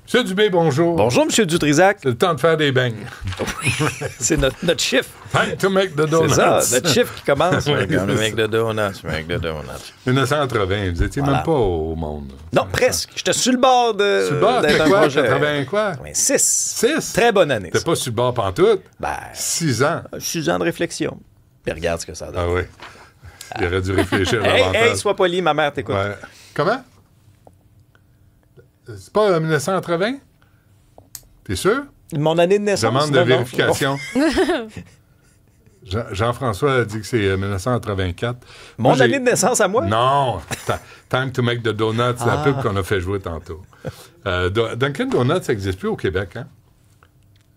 Monsieur Dubé, bonjour. Bonjour, M. Dutrisac. C'est le temps de faire des beignes. C'est notre chiffre. Time to make the donuts. C'est ça, notre chiffre qui commence. We're gonna make the donuts, make the donuts. 1980, vous étiez même pas au monde. Non, presque. J'étais sur le bord de. Sur le bord, d'être t'as un quoi? projet. 80 quoi? 6. 6? Très bonne année. T'es pas sur le bord pantoute? Ben, 6 ans. 6 ans de réflexion. Puis regarde ce que ça donne. Ah oui. Il aurait dû réfléchir Hey, davantage. hey, sois poli, ma mère t'écoute. Ouais. Comment? C'est pas 1980? T'es sûr? Mon année de naissance. Demande de non, non. vérification. Jean-François a dit que c'est 1984. Mon Moi, j'ai- année de naissance à moi? Non! Time to make the donuts, c'est la pub qu'on a fait jouer tantôt. Dunkin' Donuts, ça n'existe plus au Québec, hein?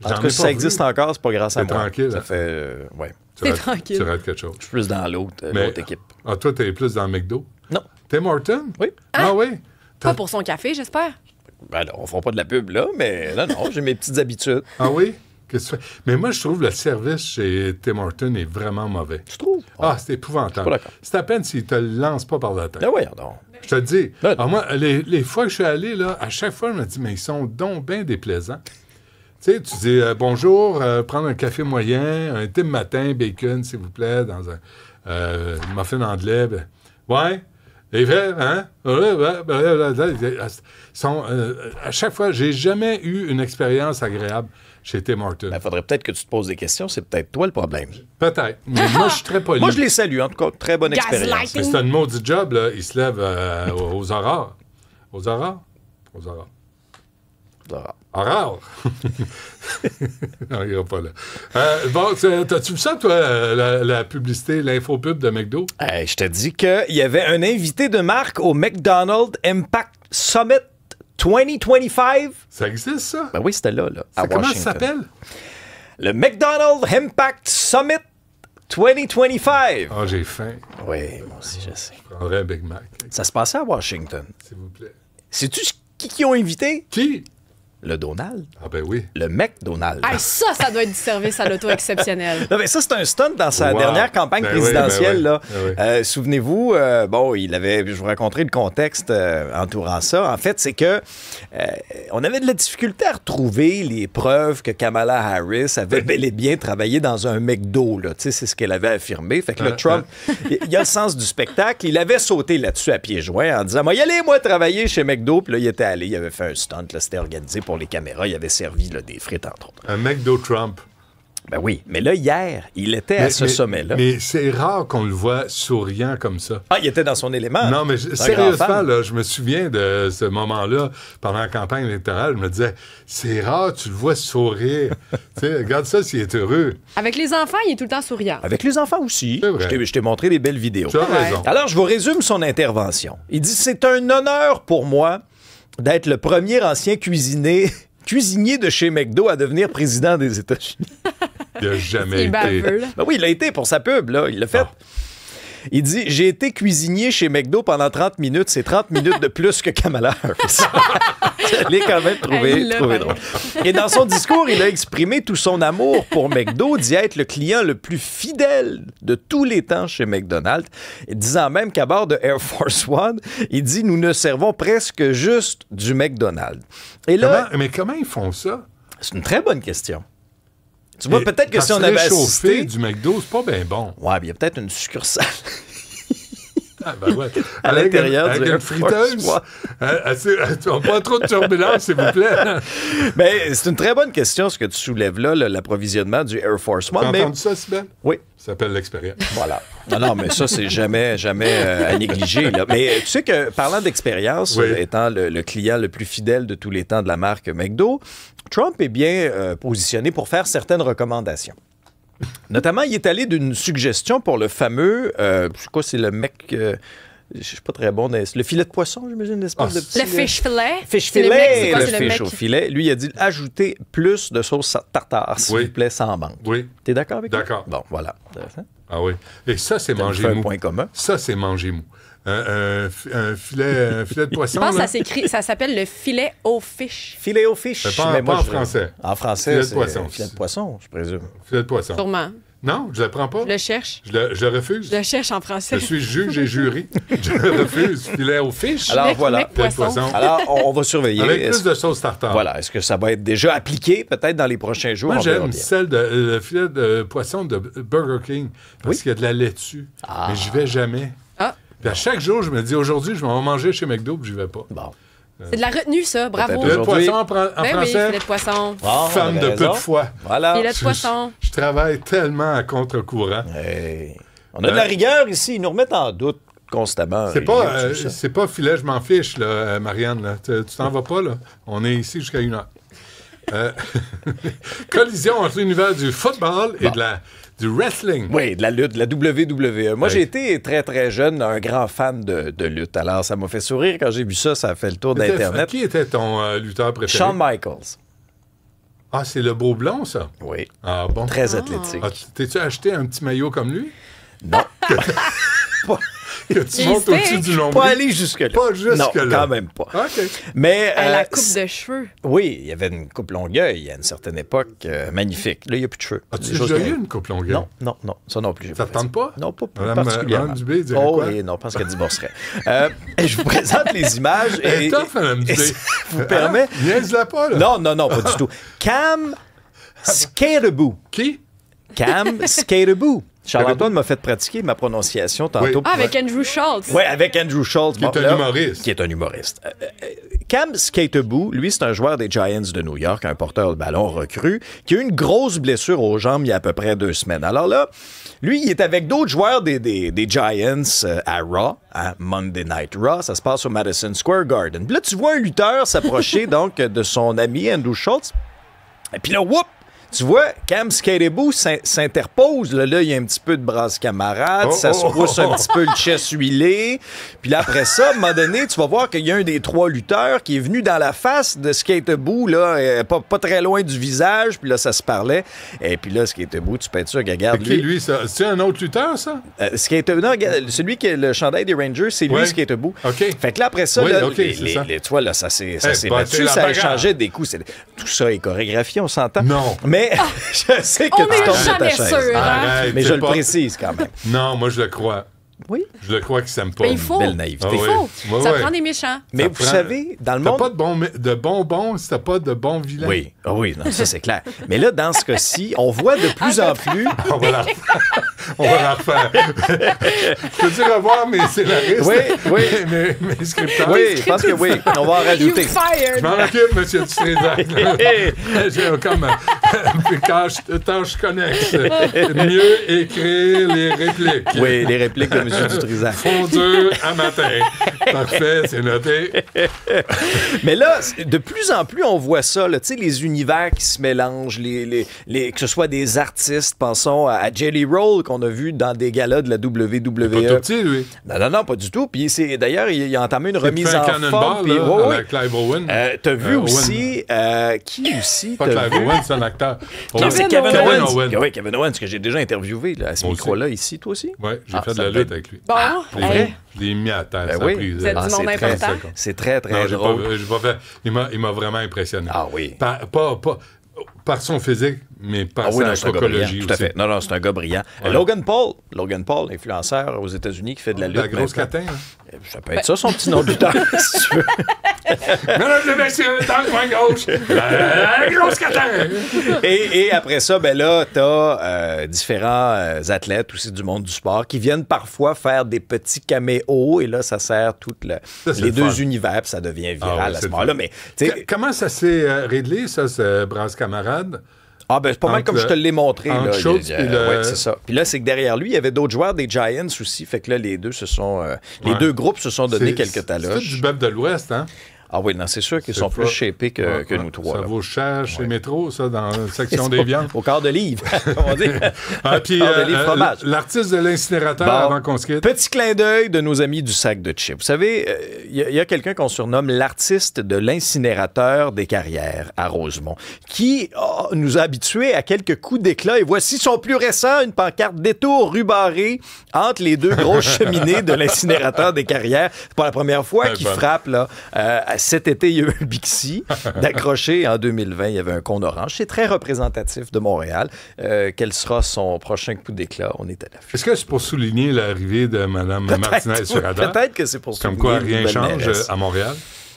En tout cas, si ça existe encore, c'est pas grâce à C'est moi. tranquille, Ça hein? fait. Ouais. Tu tranquille. Tu rates quelque chose. Je suis plus dans l'autre Mais- équipe. Ah, toi, t'es plus dans le McDo? Non. Tim Horton? Oui. Ah oui? Pas pour son café, j'espère. Ben là, on fera pas de la pub, là, mais non, j'ai mes petites habitudes. Ah oui? Qu'est-ce que tu fais? Mais moi, je trouve le service chez Tim Horton est vraiment mauvais. Tu trouves? Ah, c'est Je suis épouvantable. pas d'accord. C'est à peine s'ils te le lancent pas par la tête. Ben voyons donc. Je te le dis. Ben- Alors moi, les fois que je suis allé, là, à chaque fois, je me dis, mais ils sont donc bien déplaisants. Tu sais, tu dis bonjour, prendre un café moyen, un thé matin, bacon, s'il vous plaît, dans un muffin anglais. Ben, ouais. Les verres, hein? Sont, à chaque fois, j'ai jamais eu une expérience agréable chez Tim Hortons. Ben, faudrait peut-être que tu te poses des questions. C'est peut-être toi le problème. Peut-être. Mais moi, je suis très poli. Moi, je les salue, en tout cas. Très bonne expérience. Gaslighting. Mais c'est un maudit job, là. Il se lève aux aurores. Aux aurores? Aux aurores. Aurore! Non, il ira pas là. Bon, t'as-tu vu ça, toi, la publicité, l'infopub de McDo? Hey, je te dis qu'il y avait un invité de marque au McDonald's Impact Summit 2025. Ça existe, ça? Ben oui, c'était là, à Comment Washington. ça s'appelle? Le McDonald's Impact Summit 2025. Ah, j'ai faim. Oui, moi aussi, je sais. Je prendrais un Big Mac, Ça se passait à Washington. s'il vous plaît. Sais-tu qui ont invité? Qui? Le Donald. Ah, ben oui. Le McDonald's. Hey, ça doit être du service à l'auto exceptionnel. Non, mais ça, c'est un stunt dans sa Wow. dernière campagne Ben oui, présidentielle. ben là. oui, ben oui. Souvenez-vous, bon, je vous raconterai le contexte entourant ça. En fait, c'est que on avait de la difficulté à retrouver les preuves que Kamala Harris avait bel et bien travaillé dans un McDo. Là. Tu sais, c'est ce qu'elle avait affirmé. Fait que le Trump, il a le sens du spectacle. Il avait sauté là-dessus à pieds joints en disant, moi, y allez, moi, travailler chez McDo. Puis là, il était allé, il avait fait un stunt. Là, c'était organisé pour les caméras. Il avait servi là, des frites, entre autres. Un McDo Trump. Ben oui, mais là, hier, il était à ce sommet-là. Mais c'est rare qu'on le voit souriant comme ça. Ah, il était dans son élément. Non, mais C'est un grand sérieusement, fan. là, je me souviens de ce moment-là, pendant la campagne électorale, je me disais, c'est rare, tu le vois sourire. Tu sais, regarde ça s'il est heureux. Avec les enfants, il est tout le temps souriant. Avec les enfants aussi. C'est vrai. Je t'ai montré des belles vidéos. Tu as raison. Alors, je vous résume son intervention. Il dit, c'est un honneur pour moi d'être le premier ancien cuisinier de chez McDo à devenir président des États-Unis. Il n'a jamais C'est été. baveux, là. Ben oui, il l'a été pour sa pub, là. Il l'a fait. Ah. Il dit, j'ai été cuisinier chez McDo pendant 30 minutes. C'est 30 minutes de plus que Kamala Harris. Je l'ai quand même Elle l'a trouvé fait. drôle. Et dans son discours, il a exprimé tout son amour pour McDo, d'y être le client le plus fidèle de tous les temps chez McDonald's, et disant même qu'à bord de Air Force One, il dit, nous ne servons presque juste du McDonald's. Et là, Mais comment ils font ça? c'est une très bonne question. Tu vois, Et peut-être que quand si on tu avait réchauffes assisté... du McDo, c'est pas bien bon. Ouais, mais il y a peut-être une succursale. Ah, ben ouais. À l'intérieur avec du une Air Force friteuse. One. Pas trop de turbulence, s'il vous plaît. Ben, c'est une très bonne question, ce que tu soulèves là, l'approvisionnement du Air Force One. T'as Mais... entendu ça, Sibelle? Oui. Ça s'appelle l'expérience. Voilà. Non, mais ça, c'est jamais à négliger. Là. Mais tu sais que, parlant d'expérience, Oui. étant le client le plus fidèle de tous les temps de la marque McDo, Trump est bien positionné pour faire certaines recommandations. Notamment, il est allé d'une suggestion pour le fameux, c'est quoi, c'est le mec... je suis pas très bon. Le filet de poisson, j'imagine, une espèce de petit... Le fish filet. Fish C'est le mec, c'est filet, quoi, le c'est le fish mec? au filet. Lui, il a dit ajouter plus de sauce tartare, s'il Oui. vous plaît, sans manque. Oui. T'es d'accord avec ça? D'accord. Bon, voilà. Intéressant. Ah oui. Et ça, c'est Ça nous manger fait un mou. point commun. Ça, c'est manger mou. Un filet de Je poisson, pense que là. ça s'appelle le filet au fish. Filet au fish. Mais pas en je- français. En français, Filet de c'est poisson. filet de poisson, je présume. Filet de poisson. Sûrement. Non, je ne le prends pas. Je le cherche. Je le refuse. Je le cherche en français. Je suis juge et jury. Je le refuse. Filet aux fiches. Alors, voilà. Mec Filet de poisson. Alors, on va surveiller. Avec Est-ce- plus de sauce tartare. Voilà. Est-ce que ça va être déjà appliqué peut-être dans les prochains jours? Moi, On verra j'aime bien. celle de le filet de poisson de Burger King parce qu'il y a de la laitue dessus. Mais je vais jamais. Ah. Puis à chaque jour, je me dis, aujourd'hui, je vais en manger chez McDo, puis je vais pas. Bon. C'est de la retenue, ça. Bravo. Peut-être Filet de Aujourd'hui- poisson en Ben oui, français, filet de poisson. Bon, femme on de avait peu de raison. foi. Voilà. Filet de poisson. Je travaille tellement à contre-courant. Hey. On a de la rigueur ici. Ils nous remettent en doute constamment. C'est pas, Tu sais ça. c'est pas filet, je m'en fiche, là, Marianne. Là. Tu t'en vas pas, là. On est ici jusqu'à 1h. Collision entre l'univers du football et du wrestling. Oui, de la lutte, de la WWE. Moi, Ouais. j'ai été très, très jeune un grand fan de lutte. Alors, ça m'a fait sourire quand j'ai vu ça. Ça a fait le tour d'Internet. Qui était ton lutteur préféré? Shawn Michaels. Ah, c'est le beau blond, ça? Oui. Ah, bon. Très athlétique. Ah, t'es-tu acheté un petit maillot comme lui? Non. Que tu Il montes sait. au-dessus du nombril? Pas aller jusque-là. Pas jusque-là. Non, quand même pas. OK. Mais La coupe de cheveux. oui, il y avait une coupe Longueuil à une certaine époque magnifique. Là, il n'y a plus de cheveux. As-tu Des choses déjà qui- eu une coupe longueuil? Non, non, non. Ça non plus. j'ai Ça te fait tente pas? Non, pas Madame, particulièrement. Madame Dubé dirait oh, quoi? oui, non, je pense qu'elle divorcerait. Je vous présente les images. Elle est tough, Madame et Dubé. ça vous permet... Ah, niaise-la pas, là. Non, pas du tout. Cam Skaterboo. Qui? Cam Skaterboo. Charles-Antoine m'a fait pratiquer ma prononciation tantôt. Oui. Ah, avec Andrew Schultz. Oui, avec Andrew Schultz. Qui est un humoriste. Qui est un humoriste. Cam Skaterboo, lui, c'est un joueur des Giants de New York, un porteur de ballon recru, qui a eu une grosse blessure aux jambes il y a à peu près 2 semaines. Alors là, lui, il est avec d'autres joueurs des Giants à Raw, à Monday Night Raw. Ça se passe au Madison Square Garden. Puis là, tu vois un lutteur s'approcher donc de son ami Andrew Schultz. Et puis là, whoop! Tu vois, Cam Skaterboo s'interpose. Là, il y a un petit peu de brasse camarade. Ça se pousse un petit peu le chest huilé. Puis là, après ça, à un moment donné, tu vas voir qu'il y a un des 3 lutteurs qui est venu dans la face de Skaterboo, là, pas très loin du visage. Puis là, ça se parlait. Et puis là, Skaterboo, tu peux être sûr que, regarde, Qui, lui, ça? C'est un autre lutteur, ça? Skaterboo, non, regarde, celui qui a le chandail des Rangers, c'est lui, Ouais. Skaterboo. OK. Fait que là, après ça, Oui, là, OK, c'est ça. tu vois, là, ça s'est bah, c'est battu, la ça bagarre. échangeait des coups. Tout ça est chorégraphié, on s'entend. Non. Mais je sais que On tu est tombes de ta jamais chaise. sûr, hein? Arrête, Mais c'est je le pas- précise quand même. Non, moi, je le crois. Oui. Je le crois qu'il s'aime pas. Mais il faut. Belle naïveté. Ah Il oui. faut. Ouais, Ça ouais. prend des méchants. Mais Ça vous prend- savez, dans le T'as monde... pas de bonbons si t'as pas de bons vilains. Oui, ah oui, non, ça c'est clair. Mais là, dans ce cas-ci, on voit de plus en plus... On va la refaire. On va la refaire. Je peux dire revoir mes scénaristes. Oui. mes scripteurs. Oui, je pense que oui, on va en You rajouter. Je fired. m'en occupe, M. Dutrisac. J'ai comme tâche connexe. Mieux écrire les répliques. Oui, les répliques de M. Dutrisac. Fondue à matin. Parfait, c'est noté. Mais là, de plus en plus, on voit ça, là, tu sais, les univers qui se mélangent, que ce soit des artistes, pensons à Jelly Roll qu'on a vu dans des galas de la WWE. Pas tout petit, lui. Non, pas du tout. Puis d'ailleurs, il a entamé une Il remise fait un en cannonball, forme. Puis, là, ouais, ouais. avec Clive Owen. T'as vu Owen. aussi... qui aussi? Pas t'as Clive vu? Owen, c'est un acteur. Non, c'est Kevin Kevin Owens. Owens. Oui, Kevin Owens, que j'ai déjà interviewé là, à ce Moi aussi. micro-là ici, toi aussi? Oui, j'ai Ah, fait de ça la peut lutte être- avec lui. Bon, Je l'ai hey, mis- je l'ai mis à terre. Ben ça a oui. pris, vous êtes du c'est monde très- important. C'est très, très Non, j'ai drôle. pas fait. Il m'a vraiment impressionné. Ah oui. Par son physique, mais par Ah oui, sa non, c'est un gars brillant, psychologie tout à aussi. fait. Non, c'est un gars brillant. Ouais. Logan Paul, influenceur aux États-Unis qui fait de la lutte. La grosse maintenant. catin. Hein? Ça peut être ça, son petit nom de lutteur, si tu veux. Mesdames et messieurs, dans le coin gauche, la grosse catin. Et après ça, ben là, t'as différents athlètes aussi du monde du sport qui viennent parfois faire des petits caméos et là, ça sert toutes Ça, c'est les le deux fun. univers puis ça devient Ah viral ouais, à c'est ce moment-là. le fun. Mais, tu sais, Comment ça s'est réglé, ça, ce brasse camarade? c'est pas mal entre comme je te l'ai montré. entre Là, Schultz et le- ouais, c'est ça. Puis là, c'est que derrière lui, il y avait d'autres joueurs des Giants aussi. Fait que là, les deux se sont... les Ouais. deux groupes se sont donné C'est quelques tout taloches. du bœuf de l'Ouest, hein? Ah oui, non, c'est sûr qu'ils C'est sont plus pas- shapés que, Ouais, que ouais. nous trois. Ça là. vaut cher chez Métro, ça, dans la section des viandes. Au quart de livre, comme on dit. Ah, puis, Quart de livre fromage. l'artiste de l'incinérateur, Bon. avant qu'on se quitte. Petit clin d'œil de nos amis du sac de chips. Vous savez, il y a quelqu'un qu'on surnomme l'artiste de l'incinérateur des carrières à Rosemont, qui nous a habitués à quelques coups d'éclat. Et voici son plus récent, une pancarte détour rubarrée entre les deux grosses cheminées de l'incinérateur des carrières. C'est pas la première fois qu'il bon. frappe là. Cet été, il y a eu un Bixi d'accroché. En 2020, il y avait un cône orange. C'est très représentatif de Montréal. Quel sera son prochain coup d'éclat? On est à l'affût. Est-ce que c'est pour souligner l'arrivée de Mme Martinez sur radar? Peut-être que c'est pour Comme souligner quoi, une rien nouvelle change mairesse. à Montréal.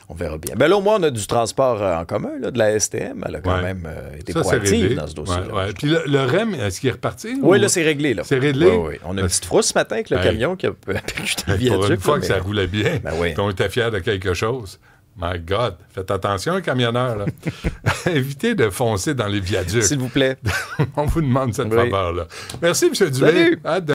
On verra bien. Ben là, au moins, on a du transport en commun, là, de la STM. Elle a quand même été Ça, c'est proactive réglé. dans ce dossier-là. Ouais. Puis le REM, est-ce qu'il est reparti? Oui, ou... là, c'est réglé. Là. C'est réglé? Oui, oui. On a une petite frousse ce matin avec le camion qui a percuté le viaduc. Pour une fois là, que ça roulait bien, Ben oui. on était fiers de quelque chose. My God, faites attention, camionneurs. Là. Évitez de foncer dans les viaducs. S'il vous plaît. On vous demande cette Oui. faveur-là. Merci, M. Dubé. Salut! À